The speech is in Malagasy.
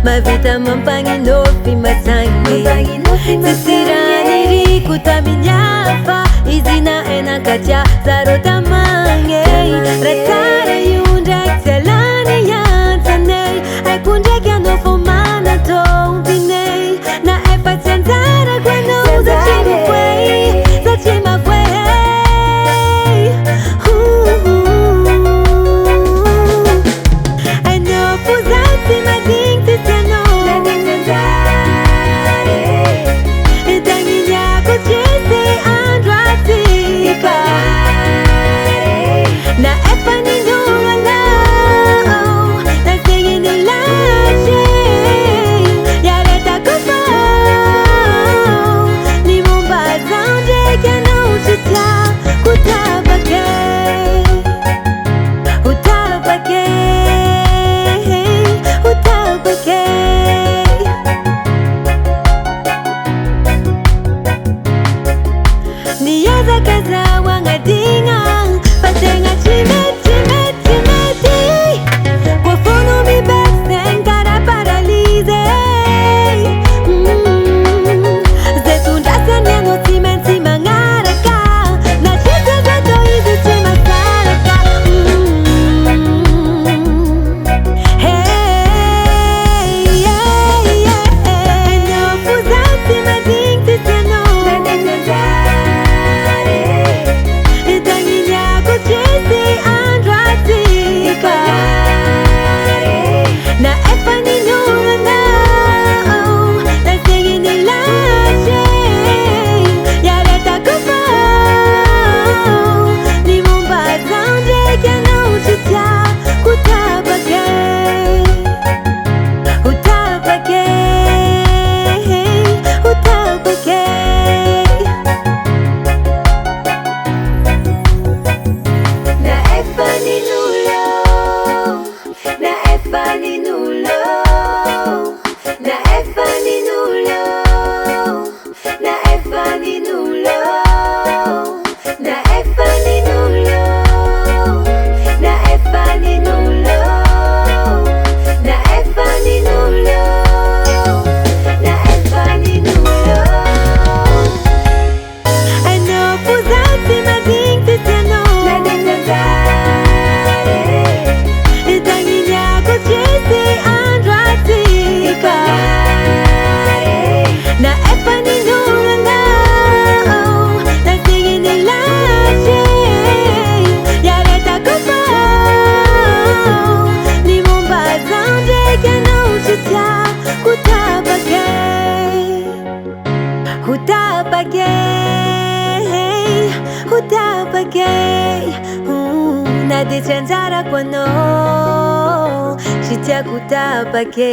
mavita mampagninofi matsangy sisirany riko taminyafa izy naenakatya zaro tamangy ratara io ndraiky tsy alany antsanay haiko ndraiky anao fô manatompinay na efa tsy anjarako anao satria mavoey anao fô zay tsy madignitsy tsy anao tagniniako tsisy andro atsika na efa ninolo anao na zegny nilasy yaretako fao ny momba zao ndraiky anao tsy tiako tapake niazaka zaho agnadigna fa tegna tsy mety koa fono mibeky zegny karaha paralysé zay tondrasany anao tsy maintsy magnaraka na tsika zato izy tsy masaraka anao fô zay tsy madignitsy tsy anao tsisy andro atsika na efa ninolo anao na zegny nilasy yaretako fao ny momba zao ndraiky anao tsy tiako tapake utapake na de tsy anjarako anao tsy tiako utapake